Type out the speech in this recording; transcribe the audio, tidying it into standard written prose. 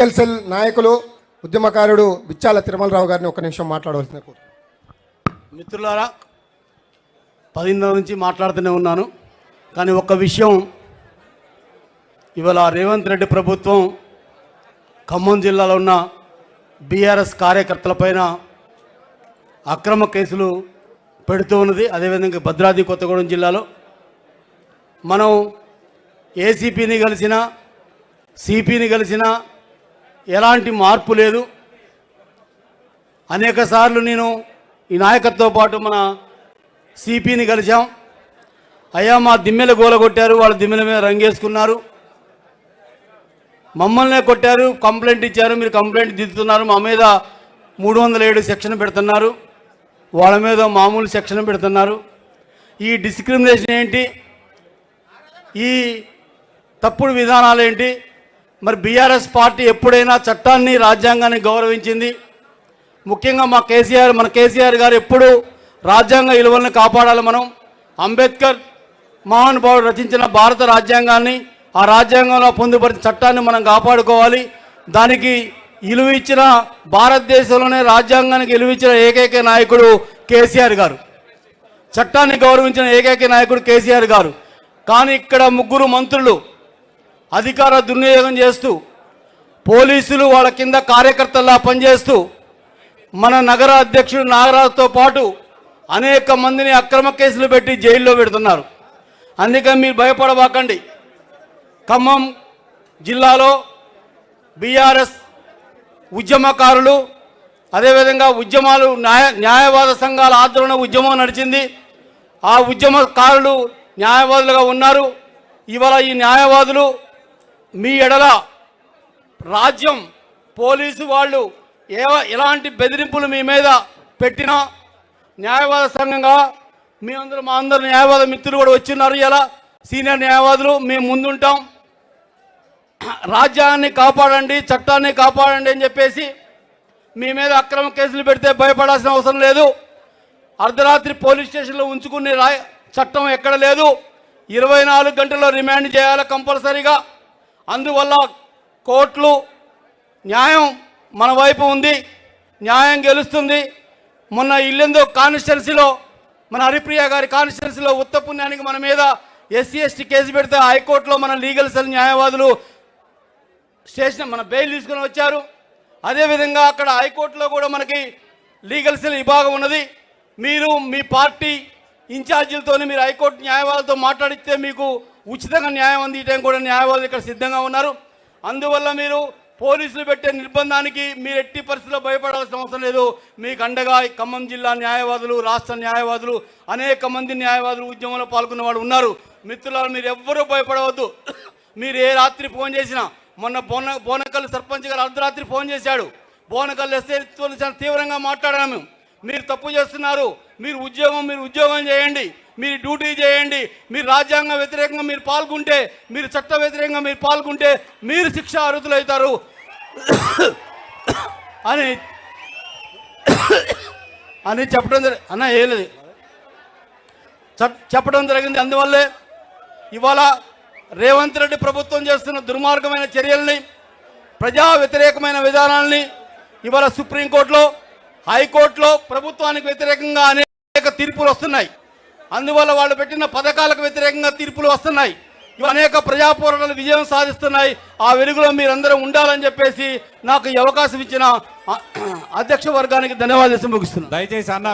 ఎల్సెల్ నాయకులు ఉద్యమకారుడు బిచ్చాల తిరుమలరావు గారిని ఒక నిమిషం మాట్లాడవలసిన కోరు. మిత్రులారా, 10 నుంచి మాట్లాడుతూనే ఉన్నాను. కానీ ఒక్క విషయం, ఇవాళ రేవంత్ రెడ్డి ప్రభుత్వం ఖమ్మం జిల్లాలో ఉన్న బీఆర్ఎస్ కార్యకర్తలపైన అక్రమ కేసులు పెడుతూ ఉన్నది. అదేవిధంగా భద్రాద్రి కొత్తగూడెం జిల్లాలో మనం ఏసీపీని కలిసిన సిపిని కలిసిన ఎలాంటి మార్పు లేదు. అనేక సార్లు నేను ఈ నాయకత్వంతో పాటు మన సిపిని కలిసాం. అయ్యా, మా దిమ్మెలు గోలగొట్టారు, వాళ్ళ దిమ్మెల మీద రంగేసుకున్నారు, మమ్మల్నే కొట్టారు, కంప్లైంట్ ఇచ్చారు, మీరు కంప్లైంట్ దిద్దుతున్నారు, మా మీద 307 సెక్షన్ పెడుతున్నారు, వాళ్ళ మీద మామూలు సెక్షన్ పెడుతున్నారు. ఈ డిస్క్రిమినేషన్ ఏంటి? ఈ తప్పుడు విధానాలు ఏంటి? మరి బీఆర్ఎస్ పార్టీ ఎప్పుడైనా చట్టాన్ని రాజ్యాంగాన్ని గౌరవించింది? ముఖ్యంగా మన కేసీఆర్ గారు ఎప్పుడు రాజ్యాంగ విలువలను కాపాడాలి. మనం అంబేద్కర్ మహానుభావుడు రచించిన భారత రాజ్యాంగాన్ని, ఆ రాజ్యాంగంలో పొందుపరిచిన చట్టాన్ని మనం కాపాడుకోవాలి. దానికి విలువ ఇచ్చిన, భారతదేశంలోనే రాజ్యాంగానికి విలువ ఇచ్చిన ఏకైక నాయకుడు కేసీఆర్ గారు, చట్టాన్ని గౌరవించిన ఏకైక నాయకుడు కేసీఆర్ గారు. కానీ ఇక్కడ 3 మంత్రులు అధికార దుర్వినియోగం చేస్తూ, పోలీసులు వాళ్ళ కింద కార్యకర్తల్లా పనిచేస్తూ, మన నగర అధ్యక్షుడు నాగరాజుతో పాటు అనేక మందిని అక్రమ కేసులు పెట్టి జైల్లో పెడుతున్నారు. అందుకని మీరు భయపడబాకండి. ఖమ్మం జిల్లాలో బీఆర్ఎస్ ఉద్యమకారులు, అదేవిధంగా ఉద్యమాలు, న్యాయవాద సంఘాల ఆధ్వర్యంలో ఉద్యమం నడిచింది. ఆ ఉద్యమకారులు న్యాయవాదులుగా ఉన్నారు. ఇవాళ ఈ న్యాయవాదులు మీ ఎడల రాజ్యం, పోలీసు వాళ్ళు ఎలాంటి బెదిరింపులు మీ మీద పెట్టినా, న్యాయవాద సంఘంగా మా అందరు న్యాయవాద మిత్రులు కూడా వచ్చిన్నారు. ఇలా సీనియర్ న్యాయవాదులు మేము ముందుంటాం. రాజ్యాన్ని కాపాడండి, చట్టాన్ని కాపాడండి అని చెప్పేసి మీ మీద అక్రమ కేసులు పెడితే భయపడాల్సిన అవసరం లేదు. అర్ధరాత్రి పోలీస్ స్టేషన్లో ఉంచుకునే చట్టం ఎక్కడ లేదు. 24 గంటల్లో రిమాండ్ చేయాలి కంపల్సరీగా. అందువల్ల కోర్టులు, న్యాయం మన వైపు ఉంది, న్యాయం గెలుస్తుంది. మొన్న ఇల్లెందో కాన్స్టిట్యున్సీలో, మన హరిప్రియ గారి కాన్స్టిట్యున్సీలో ఉత్తపుణ్యానికి మన మీద SC/ST కేసు పెడితే హైకోర్టులో మన లీగల్ సెల్ న్యాయవాదులు మన బెయిల్ తీసుకుని వచ్చారు. అదేవిధంగా అక్కడ హైకోర్టులో కూడా మనకి లీగల్ సెల్ విభాగం ఉన్నది. మీరు మీ పార్టీ ఇన్ఛార్జీలతో మీరు హైకోర్టు న్యాయవాదులతో మాట్లాడితే మీకు ఉచితంగా న్యాయం అందించడం కూడా న్యాయవాదులు ఇక్కడ సిద్ధంగా ఉన్నారు. అందువల్ల మీరు పోలీసులు పెట్టే నిర్బంధానికి మీరు ఎట్టి పరిస్థితుల్లో భయపడాల్సిన అవసరం లేదు. మీకు అండగా ఖమ్మం జిల్లా న్యాయవాదులు, రాష్ట్ర న్యాయవాదులు, అనేక మంది న్యాయవాదులు ఉద్యమంలో పాల్గొన్న వాళ్ళు ఉన్నారు. మిత్రులారా, మీరు ఎవ్వరూ భయపడవద్దు. మీరు ఏ రాత్రి ఫోన్ చేసినా, మొన్న బోనకల్ సర్పంచ్ గారు అర్ధరాత్రి ఫోన్ చేశాడు. బోనకల్ ఎస్ఐతో తీవ్రంగా మాట్లాడాము. మీరు తప్పు చేస్తున్నారు, మీరు ఉద్యోగం చేయండి, మీరు డ్యూటీ చేయండి, మీరు రాజ్యాంగ వ్యతిరేకంగా మీరు పాల్గొంటే, మీరు చట్ట వ్యతిరేకంగా మీరు పాల్గొంటే మీరు శిక్ష అర్హులవుతారు అని చెప్పడం జరిగింది. అందువల్లే ఇవాళ రేవంత్ రెడ్డి ప్రభుత్వం చేస్తున్న దుర్మార్గమైన చర్యల్ని, ప్రజా వ్యతిరేకమైన విధానాల్ని ఇవాళ సుప్రీంకోర్టులో, హైకోర్టులో ప్రభుత్వానికి వ్యతిరేకంగా అనేక తీర్పులు వస్తున్నాయి. అందువల్ల వాళ్ళు పెట్టిన పథకాలకు వ్యతిరేకంగా తీర్పులు వస్తున్నాయి. ఇవి అనేక ప్రజా పోరాటాలు విజయం సాధిస్తున్నాయి. ఆ వెలుగులో మీరందరూ ఉండాలని చెప్పేసి నాకు ఈ అవకాశం ఇచ్చిన అధ్యక్ష వర్గానికి ధన్యవాదాలు ముగిస్తున్నాను. దయచేసి అన్న